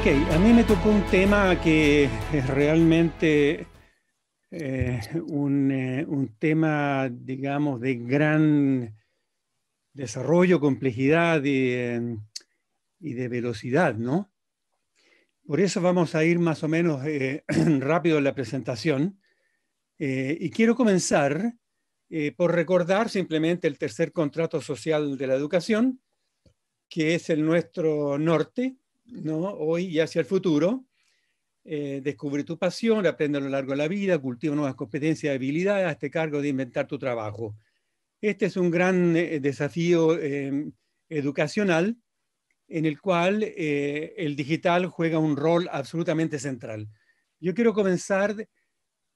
Ok, a mí me tocó un tema que es realmente un tema, digamos, de gran desarrollo, complejidad y de velocidad, ¿no? Por eso vamos a ir más o menos rápido en la presentación. Y quiero comenzar por recordar simplemente el tercer contrato social de la educación, que es el nuestro norte, ¿no? Hoy y hacia el futuro. Descubre tu pasión, aprende a lo largo de la vida, cultiva nuevas competencias y habilidades, hazte cargo de inventar tu trabajo. Este es un gran desafío educacional en el cual el digital juega un rol absolutamente central. Yo quiero comenzar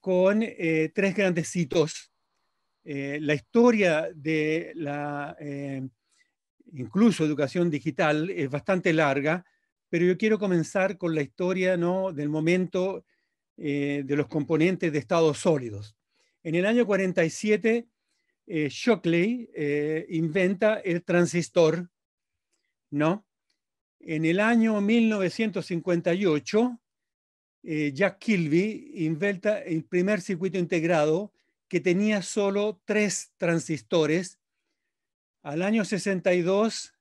con tres grandes hitos. La historia de la incluso educación digital es bastante larga, pero yo quiero comenzar con la historia, ¿no?, del momento de los componentes de estados sólidos. En el año 47, Shockley inventa el transistor, ¿no? En el año 1958, Jack Kilby inventa el primer circuito integrado que tenía solo 3 transistores. Al año 62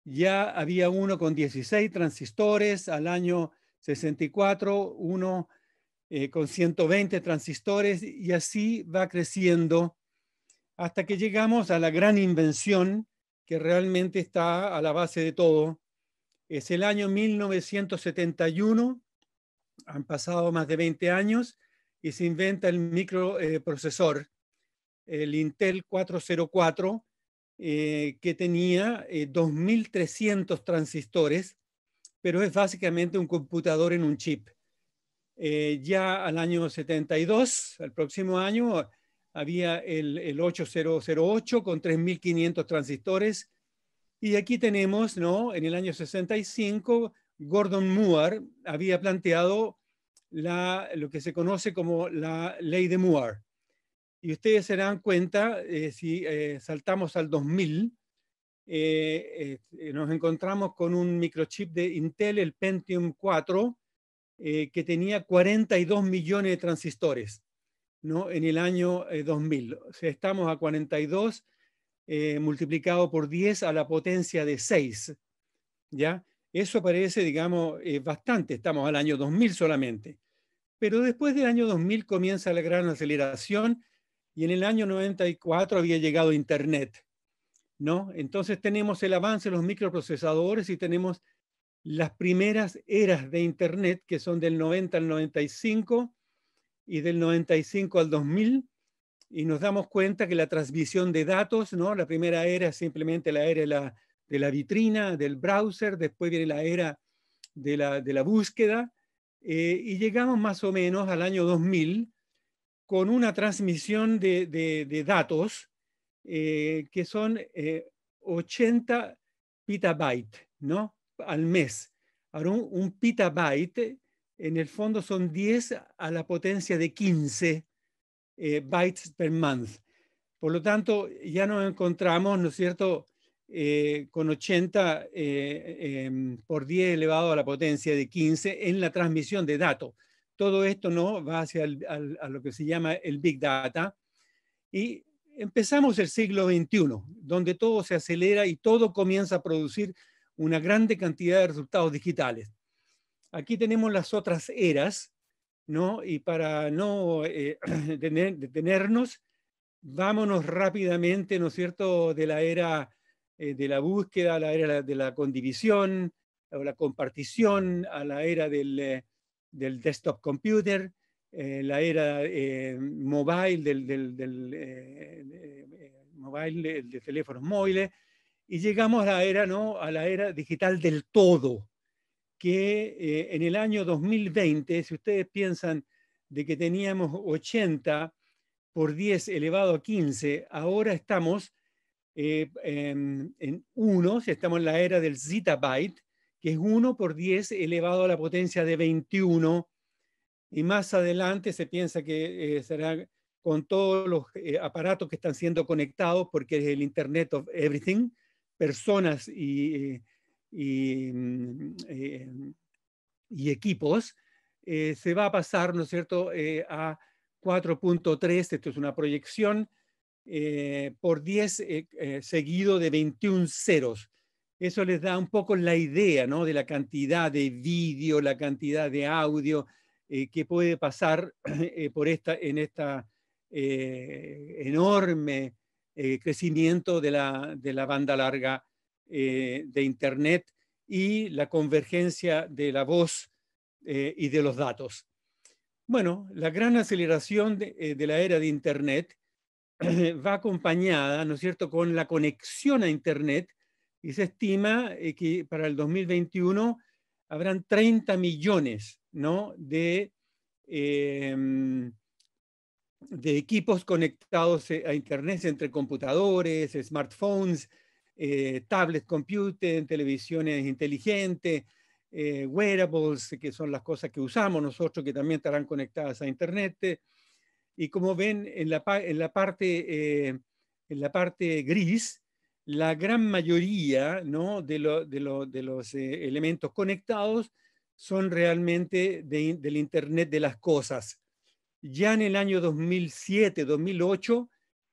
ya había uno con 16 transistores, al año 64 uno con 120 transistores, y así va creciendo hasta que llegamos a la gran invención que realmente está a la base de todo. Es el año 1971, han pasado más de 20 años, y se inventa el microprocesor, el Intel 404, que tenía 2.300 transistores, pero es básicamente un computador en un chip. Ya al año 72, al próximo año, había el 8008 con 3.500 transistores. Y aquí tenemos, ¿no?, en el año 65, Gordon Moore había planteado lo que se conoce como la ley de Moore. Y ustedes se dan cuenta, si saltamos al 2000, nos encontramos con un microchip de Intel, el Pentium 4, que tenía 42 millones de transistores, ¿no?, en el año 2000. O sea, estamos a 42 multiplicado por 10 a la potencia de 6, ¿ya? Eso parece, digamos, bastante. Estamos al año 2000 solamente. Pero después del año 2000 comienza la gran aceleración, y en el año 94 había llegado Internet, ¿no? Entonces tenemos el avance de los microprocesadores y tenemos las primeras eras de Internet, que son del 90 al 95 y del 95 al 2000, y nos damos cuenta que la transmisión de datos, ¿no?, la primera era es simplemente la era de la vitrina, del browser, después viene la era de la búsqueda, y llegamos más o menos al año 2000 con una transmisión de datos que son 80 petabytes, ¿no?, al mes. Ahora, un petabyte en el fondo son 10 a la potencia de 15 bytes per month. Por lo tanto, ya nos encontramos, ¿no es cierto?, con 80 por 10 elevado a la potencia de 15 en la transmisión de datos. Todo esto, ¿no?, va hacia a lo que se llama el Big Data. Y empezamos el siglo XXI, donde todo se acelera y todo comienza a producir una grande cantidad de resultados digitales. Aquí tenemos las otras eras, ¿no? Y para no detenernos, vámonos rápidamente, ¿no es cierto?, de la era de la búsqueda a la era de la condivisión o la compartición, a la era del desktop computer, la era mobile, mobile, de teléfonos móviles, y llegamos a la era, ¿no?, a la era digital del todo, que en el año 2020, si ustedes piensan de que teníamos 80 por 10 elevado a 15, ahora estamos en 1, si estamos en la era del zettabyte, que es 1 por 10 elevado a la potencia de 21, y más adelante se piensa que será con todos los aparatos que están siendo conectados, porque es el Internet of Everything, personas y y equipos, se va a pasar, ¿no es cierto?, a 4.3, esto es una proyección, por 10 seguido de 21 ceros. Eso les da un poco la idea, ¿no?, de la cantidad de vídeo, la cantidad de audio que puede pasar en esta enorme crecimiento de la banda larga de Internet y la convergencia de la voz y de los datos. Bueno, la gran aceleración de la era de Internet va acompañada, ¿no es cierto?, con la conexión a Internet, y se estima que para el 2021 habrán 30 millones, ¿no?, de equipos conectados a Internet entre computadores, smartphones, tablets, computers, televisiones inteligentes, wearables, que son las cosas que usamos nosotros, que también estarán conectadas a Internet. Y como ven en la parte gris, la gran mayoría, ¿no?, de los elementos conectados son realmente del Internet de las cosas. Ya en el año 2007, 2008,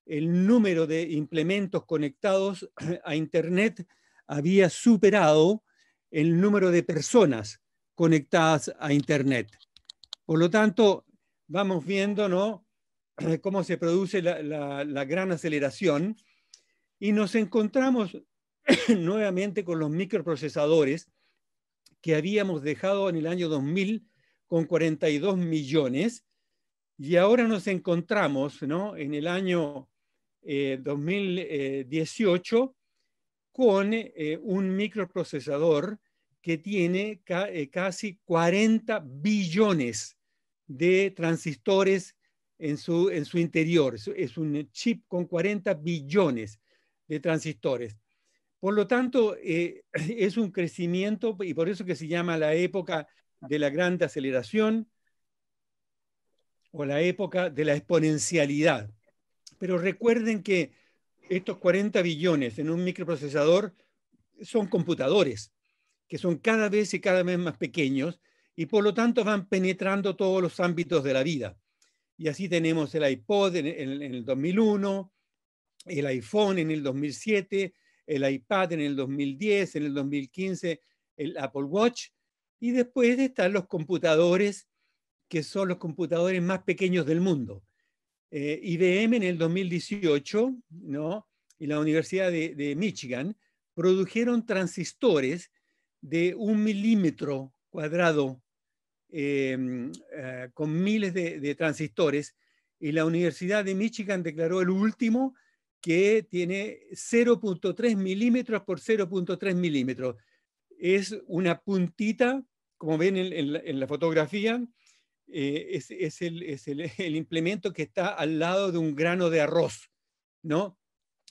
el número de implementos conectados a Internet había superado el número de personas conectadas a Internet. Por lo tanto, vamos viendo, ¿no?, cómo se produce la gran aceleración, y nos encontramos nuevamente con los microprocesadores que habíamos dejado en el año 2000 con 42 millones, y ahora nos encontramos, ¿no?, en el año 2018 con un microprocesador que tiene casi 40 billones de transistores en su interior. Es un chip con 40 billones de transistores. Por lo tanto, es un crecimiento, y por eso que se llama la época de la gran aceleración o la época de la exponencialidad. Pero recuerden que estos 40 billones en un microprocesador son computadores, que son cada vez y cada vez más pequeños, y por lo tanto van penetrando todos los ámbitos de la vida. Y así tenemos el iPod en el 2001, el iPhone en el 2007, el iPad en el 2010, en el 2015 el Apple Watch, y después están los computadores, que son los computadores más pequeños del mundo. IBM en el 2018, ¿no?, y la Universidad de Michigan produjeron transistores de 1 milímetro cuadrado con miles de transistores, y la Universidad de Michigan declaró el último que tiene 0.3 milímetros por 0.3 milímetros. Es una puntita, como ven en la fotografía, es el implemento que está al lado de un grano de arroz, ¿no?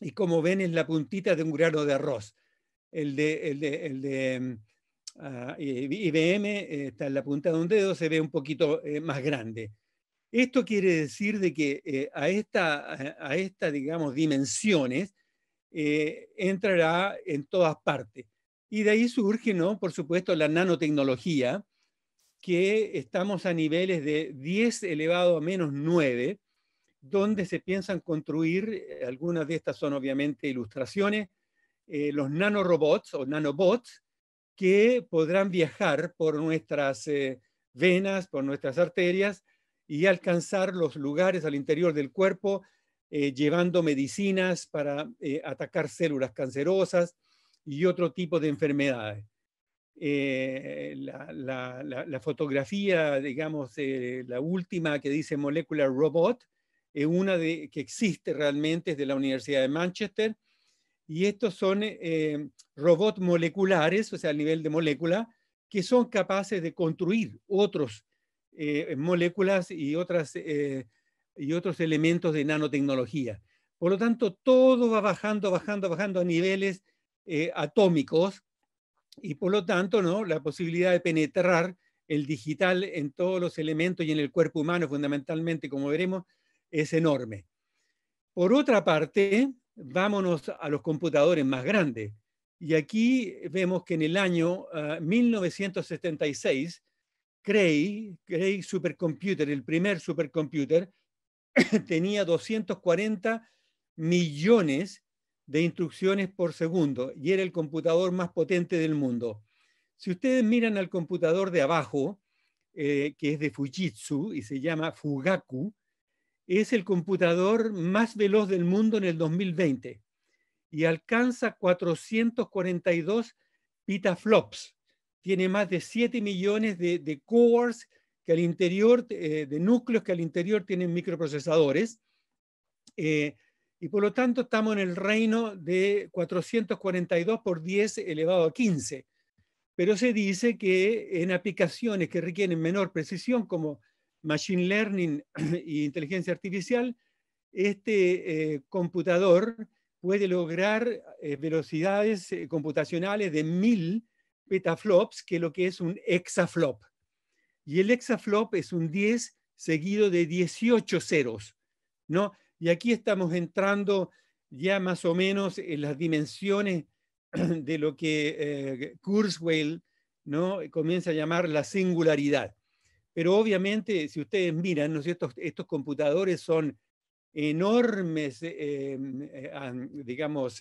Y como ven, es la puntita de un grano de arroz. El de IBM está en la punta de un dedo, se ve un poquito más grande. Esto quiere decir de que a esta, digamos, dimensiones entrará en todas partes. Y de ahí surge, ¿no?, por supuesto, la nanotecnología, que estamos a niveles de 10 elevado a menos 9, donde se piensan construir, algunas de estas son obviamente ilustraciones, los nanorobots o nanobots, que podrán viajar por nuestras venas, por nuestras arterias, y alcanzar los lugares al interior del cuerpo, llevando medicinas para atacar células cancerosas y otro tipo de enfermedades. La fotografía, digamos, la última que dice Molecular Robot, es una que existe realmente, es de la Universidad de Manchester, y estos son robots moleculares, o sea, al nivel de molécula, que son capaces de construir otras moléculas y otros elementos de nanotecnología. Por lo tanto, todo va bajando, bajando, bajando a niveles atómicos, y por lo tanto, ¿no?, la posibilidad de penetrar el digital en todos los elementos y en el cuerpo humano, fundamentalmente, como veremos, es enorme. Por otra parte, vámonos a los computadores más grandes. Y aquí vemos que en el año 1976 Cray Supercomputer, el primer supercomputer, tenía 240 millones de instrucciones por segundo y era el computador más potente del mundo. Si ustedes miran al computador de abajo, que es de Fujitsu y se llama Fugaku, es el computador más veloz del mundo en el 2020 y alcanza 442 petaflops. Tiene más de 7 millones de cores que al interior, de núcleos que al interior tienen microprocesadores. Y por lo tanto estamos en el reino de 442 por 10 elevado a 15. Pero se dice que en aplicaciones que requieren menor precisión, como machine learning e inteligencia artificial, este computador puede lograr velocidades computacionales de 1000 petaflops, que es lo que es un hexaflop. Y el hexaflop es un 10 seguido de 18 ceros, ¿no? Y aquí estamos entrando ya más o menos en las dimensiones de lo que Kurzweil, ¿no?, comienza a llamar la singularidad. Pero obviamente, si ustedes miran, ¿no?, estos computadores son enormes, digamos,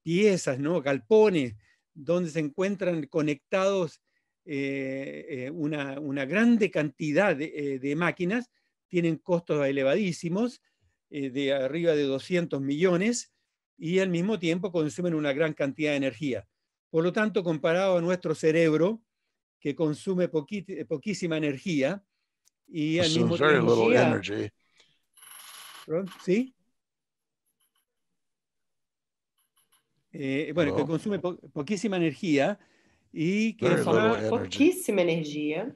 piezas, ¿no?, galpones, donde se encuentran conectados una grande cantidad de máquinas, tienen costos elevadísimos, de arriba de 200 millones, y al mismo tiempo consumen una gran cantidad de energía. Por lo tanto, comparado a nuestro cerebro, que consume poquísima energía, y al mismo tiempo... ¿Sí? Bueno, que consume poquísima energía y que... Poquísima energía.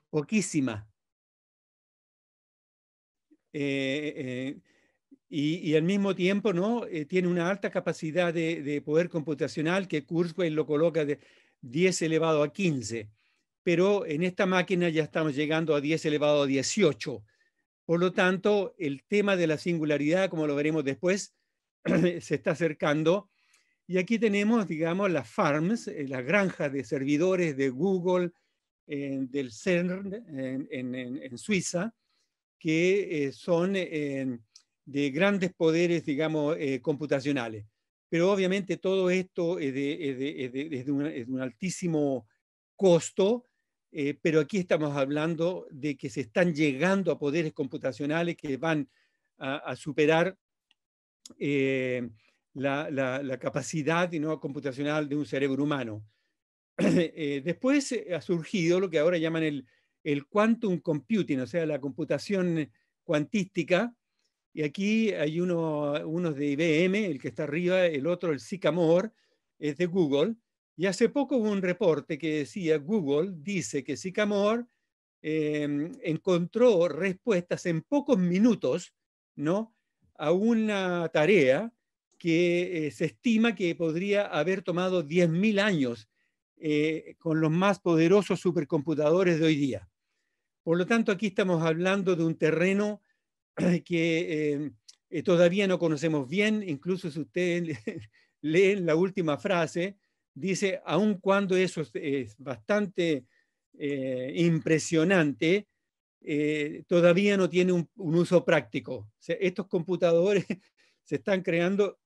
Poquísima. Y al mismo tiempo, ¿no?, tiene una alta capacidad de poder computacional que Kurzweil lo coloca de 10 elevado a 15. Pero en esta máquina ya estamos llegando a 10 elevado a 18. Por lo tanto, el tema de la singularidad, como lo veremos después, se está acercando. Y aquí tenemos, digamos, las farms, las granjas de servidores de Google, del CERN en Suiza, que son de grandes poderes, digamos, computacionales. Pero obviamente todo esto es de un altísimo costo, pero aquí estamos hablando de que se están llegando a poderes computacionales que van a superar la capacidad, ¿no?, computacional de un cerebro humano. Después ha surgido lo que ahora llaman el quantum computing, o sea, la computación cuantística, y aquí hay unos de IBM, el que está arriba, el otro, el Sycamore, es de Google, y hace poco hubo un reporte que decía, Google dice que Sycamore encontró respuestas en pocos minutos, ¿no?, a una tarea que se estima que podría haber tomado 10.000 años con los más poderosos supercomputadores de hoy día. Por lo tanto, aquí estamos hablando de un terreno que todavía no conocemos bien. Incluso si ustedes leen la última frase, dice, aun cuando eso es bastante impresionante, todavía no tiene un uso práctico. O sea, estos computadores se están creando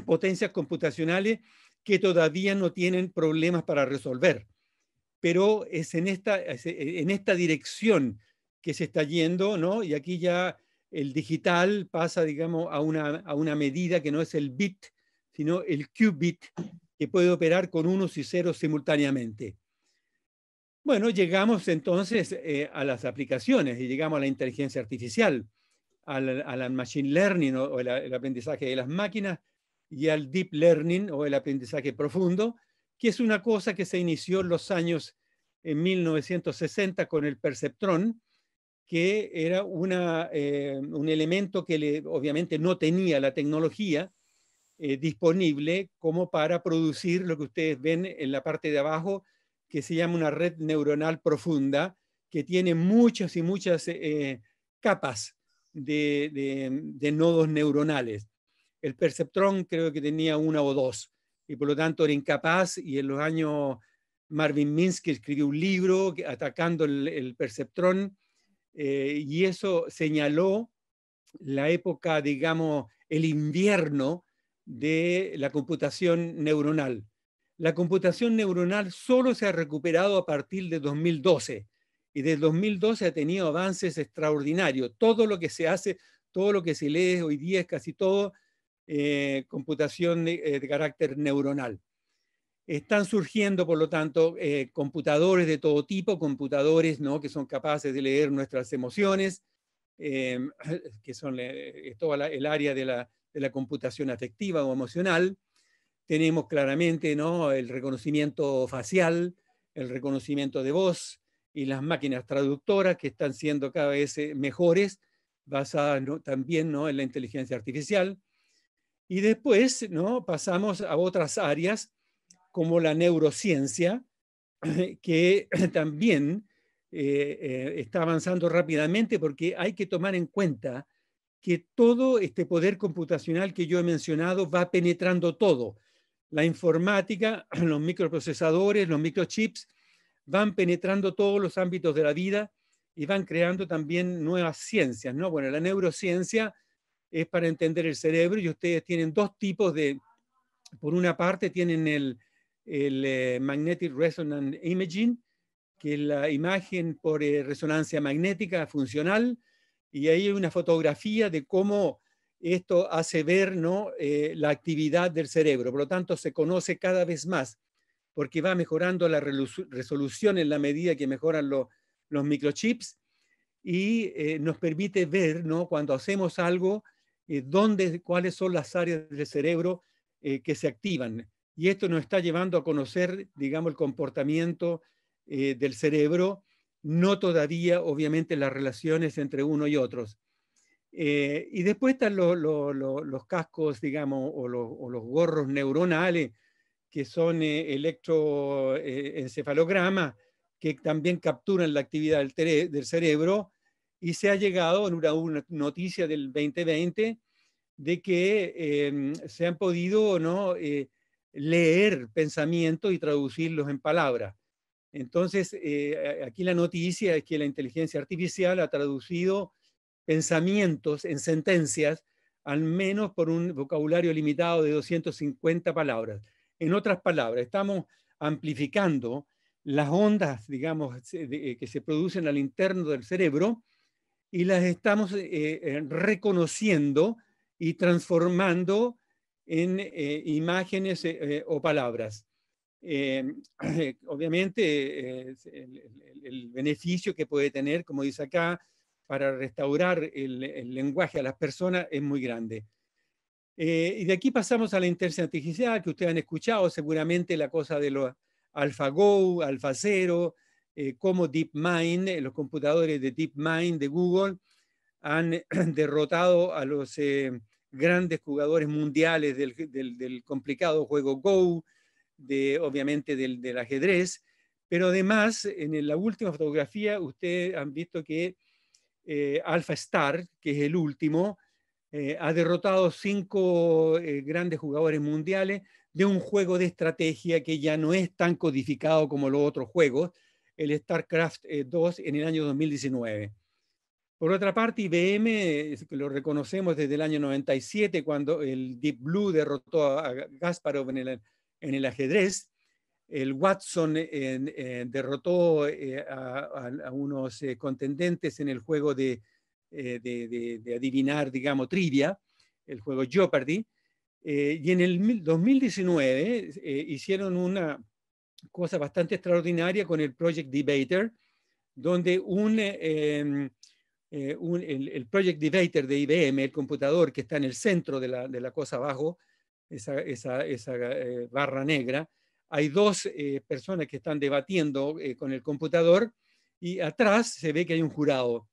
potencias computacionales que todavía no tienen problemas para resolver. Pero es en esta dirección que se está yendo, ¿no? Y aquí ya el digital pasa, digamos, a una medida que no es el bit, sino el qubit, que puede operar con unos y ceros simultáneamente. Bueno, llegamos entonces a las aplicaciones y llegamos a la inteligencia artificial, al machine learning o el aprendizaje de las máquinas, y al deep learning o el aprendizaje profundo, que es una cosa que se inició en los años en 1960 con el perceptrón, que era un elemento que obviamente no tenía la tecnología disponible como para producir lo que ustedes ven en la parte de abajo, que se llama una red neuronal profunda, que tiene muchas y muchas capas de nodos neuronales. El perceptrón creo que tenía una o dos, y por lo tanto era incapaz, y en los años Marvin Minsky escribió un libro atacando el perceptrón, y eso señaló la época, digamos, el invierno de la computación neuronal. La computación neuronal solo se ha recuperado a partir de 2012, y desde 2012 ha tenido avances extraordinarios. Todo lo que se hace, todo lo que se lee hoy día es casi todo computación de carácter neuronal. Están surgiendo, por lo tanto, computadores de todo tipo, computadores, ¿no?, que son capaces de leer nuestras emociones, que son toda el área de la computación afectiva o emocional. Tenemos claramente, ¿no?, el reconocimiento facial, el reconocimiento de voz y las máquinas traductoras que están siendo cada vez mejores, basadas, ¿no?, también, ¿no?, en la inteligencia artificial. Y después, ¿no?, pasamos a otras áreas como la neurociencia, que también está avanzando rápidamente, porque hay que tomar en cuenta que todo este poder computacional que yo he mencionado va penetrando todo. La informática, los microprocesadores, los microchips, van penetrando todos los ámbitos de la vida y van creando también nuevas ciencias, ¿no? Bueno, la neurociencia es para entender el cerebro, y ustedes tienen dos tipos de, por una parte tienen el Magnetic Resonance Imaging, que es la imagen por resonancia magnética funcional, y ahí hay una fotografía de cómo esto hace ver, ¿no?, la actividad del cerebro. Por lo tanto, se conoce cada vez más, porque va mejorando la resolución en la medida que mejoran los microchips, y nos permite ver, ¿no?, cuando hacemos algo, cuáles son las áreas del cerebro que se activan. Y esto nos está llevando a conocer, digamos, el comportamiento del cerebro, no todavía, obviamente, las relaciones entre uno y otros. Y después están los cascos, digamos, o los gorros neuronales, que son electroencefalogramas, que también capturan la actividad del cerebro, y se ha llegado en una noticia del 2020 de que se han podido, ¿no?, leer pensamientos y traducirlos en palabras. Entonces, aquí la noticia es que la inteligencia artificial ha traducido pensamientos en sentencias, al menos por un vocabulario limitado de 250 palabras. En otras palabras, estamos amplificando las ondas, digamos, que se producen al interno del cerebro, y las estamos reconociendo y transformando en imágenes o palabras. Obviamente, el beneficio que puede tener, como dice acá, para restaurar el lenguaje a las personas es muy grande. Y de aquí pasamos a la inteligencia artificial, que ustedes han escuchado seguramente, la cosa de los AlphaGo, AlphaZero, como DeepMind, los computadores de DeepMind de Google han derrotado a los grandes jugadores mundiales del complicado juego Go, obviamente del ajedrez. Pero además, en la última fotografía, ustedes han visto que AlphaStar, que es el último, ha derrotado 5 grandes jugadores mundiales de un juego de estrategia que ya no es tan codificado como los otros juegos, el StarCraft 2, en el año 2019. Por otra parte, IBM, lo reconocemos desde el año 97, cuando el Deep Blue derrotó a Kasparov en el ajedrez. El Watson derrotó a unos contendentes en el juego de adivinar, digamos, trivia, el juego Jeopardy. Y en el 2019 hicieron una cosa bastante extraordinaria con el Project Debater, donde el Project Debater de IBM, el computador que está en el centro de la cosa abajo, esa barra negra, hay 2 personas que están debatiendo con el computador, y atrás se ve que hay un jurado.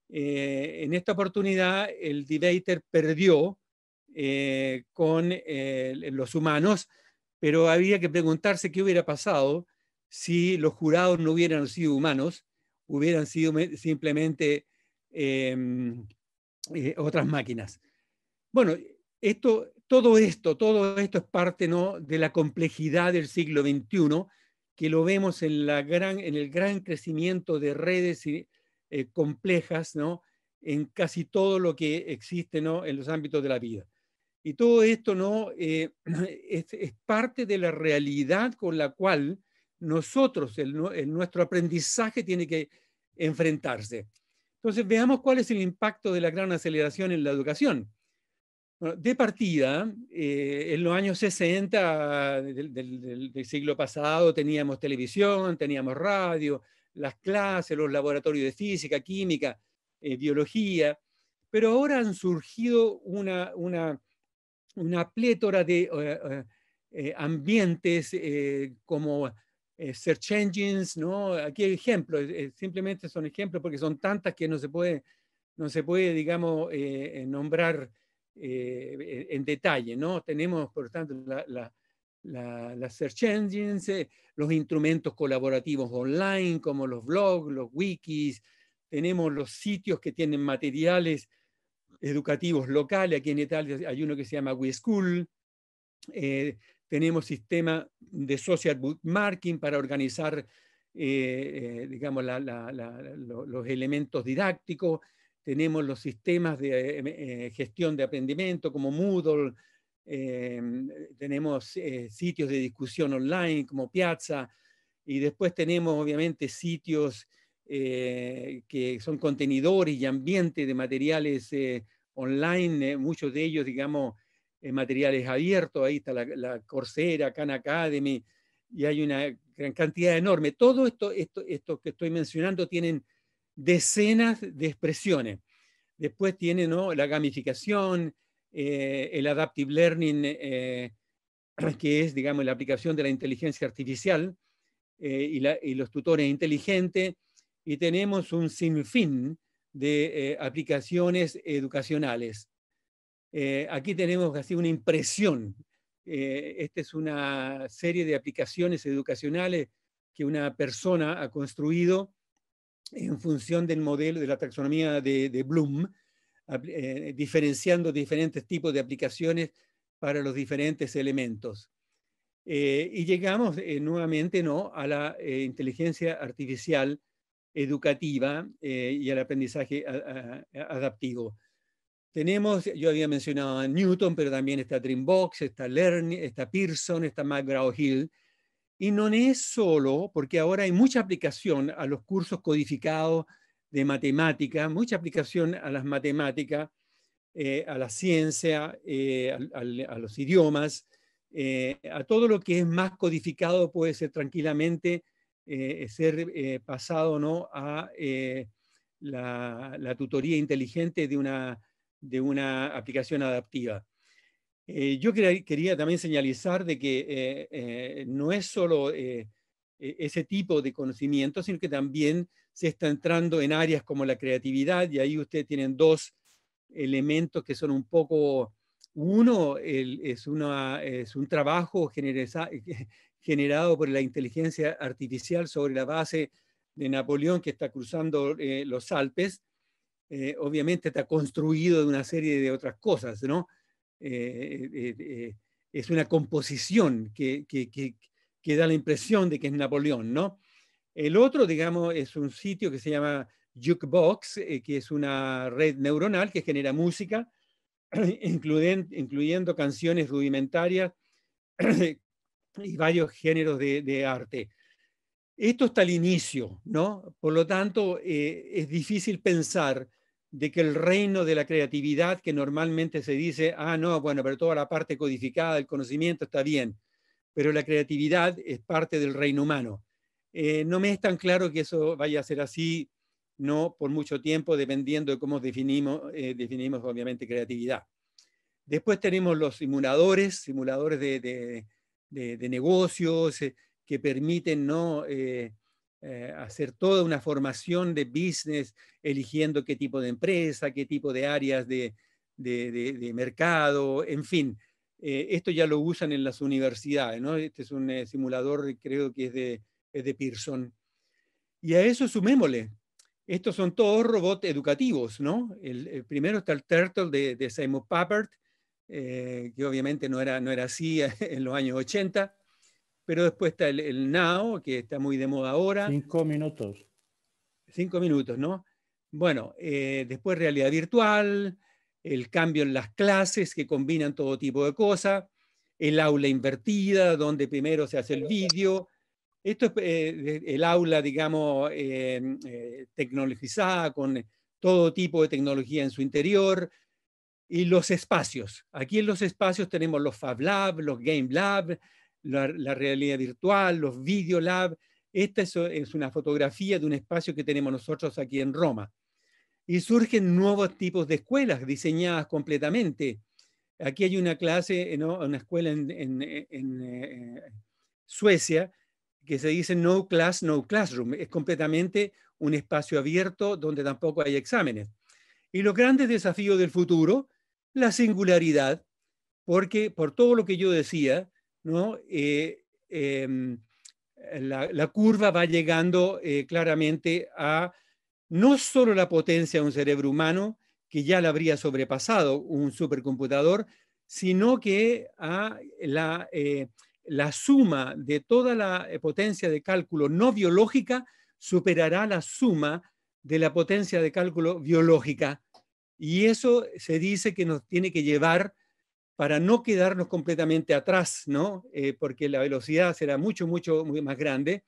En esta oportunidad el debater perdió con los humanos, pero había que preguntarse qué hubiera pasado si los jurados no hubieran sido humanos, hubieran sido simplemente otras máquinas. Bueno, todo esto es parte, ¿no?, de la complejidad del siglo XXI, que lo vemos en el gran crecimiento de redes complejas, ¿no? En casi todo lo que existe, ¿no? En los ámbitos de la vida. Y todo esto, ¿no? Es parte de la realidad con la cual nosotros, nuestro aprendizaje tiene que enfrentarse. Entonces, veamos cuál es el impacto de la gran aceleración en la educación. Bueno, de partida, en los años 60 del siglo pasado teníamos televisión, teníamos radio, las clases, los laboratorios de física, química, biología, pero ahora han surgido una plétora de ambientes como search engines, ¿no? Aquí hay ejemplos, simplemente son ejemplos porque son tantas que no se puede digamos, nombrar en detalle, ¿no? Tenemos, por tanto, las search engines, los instrumentos colaborativos online, como los blogs, los wikis, tenemos los sitios que tienen materiales educativos locales. Aquí en Italia hay uno que se llama WeSchool. Tenemos sistema de social bookmarking para organizar, digamos, los elementos didácticos. Tenemos los sistemas de gestión de aprendimiento como Moodle. Tenemos sitios de discusión online como Piazza. Y después tenemos, obviamente, sitios que son contenedores y ambientes de materiales online, muchos de ellos, digamos, materiales abiertos. Ahí está la Coursera, Khan Academy, y hay una gran cantidad enorme. Todo esto que estoy mencionando tienen decenas de expresiones. Después tiene, ¿no?, la gamificación, el adaptive learning, que es, digamos, la aplicación de la inteligencia artificial, y los tutores inteligentes, y tenemos un sinfín de aplicaciones educacionales. Aquí tenemos así una impresión. Esta es una serie de aplicaciones educacionales que una persona ha construido en función del modelo de la taxonomía de Bloom, diferenciando diferentes tipos de aplicaciones para los diferentes elementos. Y llegamos nuevamente, ¿no?, a la inteligencia artificial educativa y al aprendizaje adaptivo. Yo había mencionado a Newton, pero también está Dreambox, está Learning, está Pearson, está McGraw-Hill. Y no es solo, porque ahora hay mucha aplicación a los cursos codificados de matemática, mucha aplicación a las matemáticas, a la ciencia, a los idiomas, a todo lo que es más codificado puede ser tranquilamente ser pasado, ¿no?, a la tutoría inteligente de una aplicación adaptiva. Yo quería también señalizar de que no es solo ese tipo de conocimiento, sino que también se está entrando en áreas como la creatividad, y ahí ustedes tienen dos elementos que son un poco, uno es un trabajo generado por la inteligencia artificial sobre la base de Napoleón, que está cruzando los Alpes. Obviamente está construido de una serie de otras cosas, ¿no? Es una composición que da la impresión de que es Napoleón, ¿no? El otro, digamos, es un sitio que se llama Jukebox, que es una red neuronal que genera música, incluyendo canciones rudimentarias y varios géneros de arte. Esto está al inicio, ¿no? Por lo tanto, es difícil pensar de que el reino de la creatividad, que normalmente se dice, no, bueno, pero toda la parte codificada del conocimiento está bien, pero la creatividad es parte del reino humano. No me es tan claro que eso vaya a ser así, no por mucho tiempo, dependiendo de cómo definimos obviamente creatividad. Después tenemos los simuladores de negocios que permiten, ¿no?, hacer toda una formación de business, eligiendo qué tipo de empresa, qué tipo de áreas de mercado, en fin. Esto ya lo usan en las universidades, ¿no? Este es un simulador, creo que es de Pearson. Y a eso sumémosle. Estos son todos robots educativos, ¿no? El primero está el Turtle de Simon Papert, que obviamente no era así en los años 80. pero después está el now, que está muy de moda ahora. 5 minutos. 5 minutos, ¿no? Bueno, después realidad virtual, el cambio en las clases que combinan todo tipo de cosas, el aula invertida, donde primero se hace el vídeo. Esto es el aula, digamos, tecnologizada, con todo tipo de tecnología en su interior. Y los espacios. Aquí en los espacios tenemos los Fab Lab, los Game Lab, la realidad virtual, los Video Lab. Esta es una fotografía de un espacio que tenemos nosotros aquí en Roma. Y surgen nuevos tipos de escuelas diseñadas completamente. Aquí hay una clase, ¿no? Una escuela en Suecia que se dice No Class, No Classroom. Es completamente un espacio abierto donde tampoco hay exámenes. Y los grandes desafíos del futuro, la singularidad, porque por todo lo que yo decía, ¿no? La curva va llegando claramente a no solo la potencia de un cerebro humano, que ya la habría sobrepasado un supercomputador, sino que a la suma de toda la potencia de cálculo no biológica superará la suma de la potencia de cálculo biológica. Y eso se dice que nos tiene que llevar para no quedarnos completamente atrás, ¿no? Porque la velocidad será mucho más grande.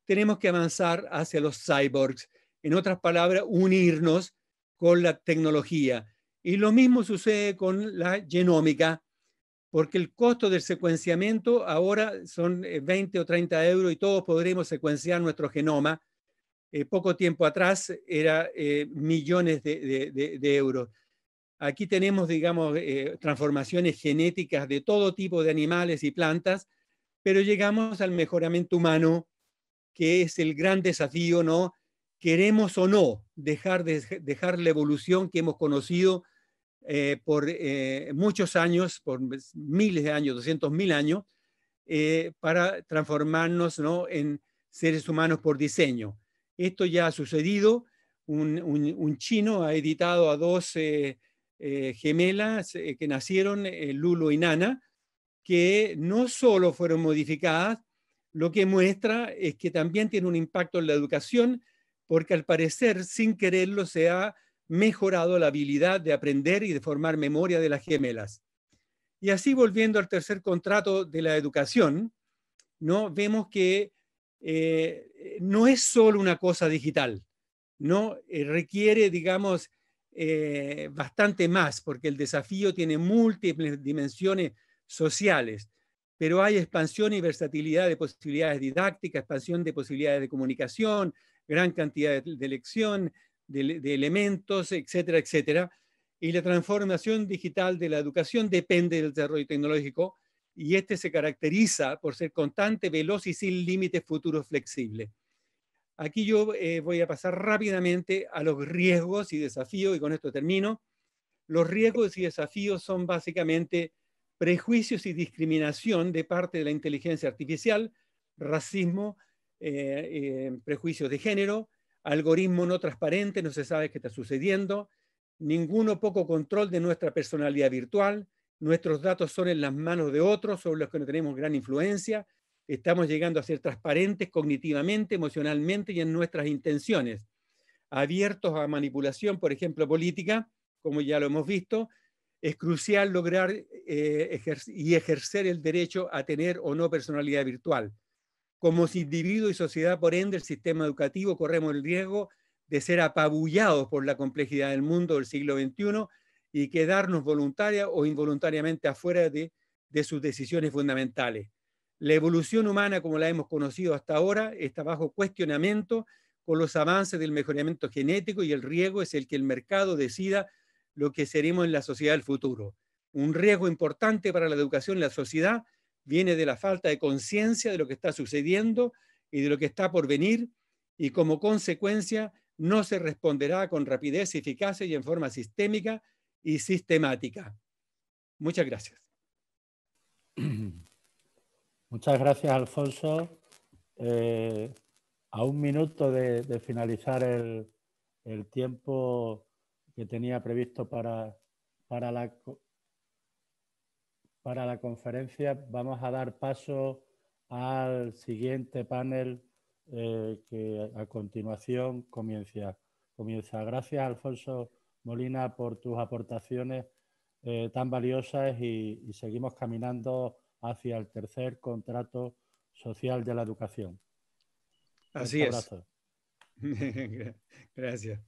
Tenemos que avanzar hacia los cyborgs. En otras palabras, unirnos con la tecnología. Y lo mismo sucede con la genómica, porque el costo del secuenciamiento ahora son 20 o 30 euros y todos podremos secuenciar nuestro genoma. Poco tiempo atrás era millones de euros. Aquí tenemos, digamos, transformaciones genéticas de todo tipo de animales y plantas, pero llegamos al mejoramiento humano, que es el gran desafío, ¿no? Queremos o no dejar la evolución que hemos conocido por muchos años, por miles de años, 200.000 años, para transformarnos, ¿no? En seres humanos por diseño. Esto ya ha sucedido. Un chino ha editado a dos gemelas que nacieron, Lulu y Nana, que no solo fueron modificadas, lo que muestra es que también tiene un impacto en la educación, porque al parecer, sin quererlo, se ha mejorado la habilidad de aprender y de formar memoria de las gemelas. Y así, volviendo al tercer contrato de la educación, ¿no? Vemos que no es solo una cosa digital, ¿no? Requiere, digamos, bastante más, porque el desafío tiene múltiples dimensiones sociales, pero hay expansión y versatilidad de posibilidades didácticas, expansión de posibilidades de comunicación, gran cantidad de elección, de elementos, etcétera, etcétera. Y la transformación digital de la educación depende del desarrollo tecnológico, y este se caracteriza por ser constante, veloz y sin límites futuros flexibles. Aquí yo voy a pasar rápidamente a los riesgos y desafíos, y con esto termino. Los riesgos y desafíos son básicamente prejuicios y discriminación de parte de la inteligencia artificial, racismo, prejuicios de género, algoritmo no transparente, no se sabe qué está sucediendo, ninguno poco control de nuestra personalidad virtual, nuestros datos son en las manos de otros sobre los que no tenemos gran influencia, estamos llegando a ser transparentes cognitivamente, emocionalmente y en nuestras intenciones, abiertos a manipulación, por ejemplo, política, como ya lo hemos visto. Es crucial lograr ejercer el derecho a tener o no personalidad virtual. Como individuo y sociedad, por ende, el sistema educativo corremos el riesgo de ser apabullados por la complejidad del mundo del siglo XXI y quedarnos voluntaria o involuntariamente afuera de sus decisiones fundamentales. La evolución humana, como la hemos conocido hasta ahora, está bajo cuestionamiento con los avances del mejoramiento genético, y el riesgo es el que el mercado decida lo que seremos en la sociedad del futuro. Un riesgo importante para la educación en la sociedad viene de la falta de conciencia de lo que está sucediendo y de lo que está por venir, y como consecuencia no se responderá con rapidez, eficacia y en forma sistémica y sistemática. Muchas gracias. Muchas gracias, Alfonso. A un minuto de finalizar el tiempo que tenía previsto para la conferencia, vamos a dar paso al siguiente panel que a continuación comienza. Gracias, Alfonso Molina, por tus aportaciones tan valiosas y seguimos caminando hacia el tercer contrato social de la educación. Así es. Abrazo. Gracias.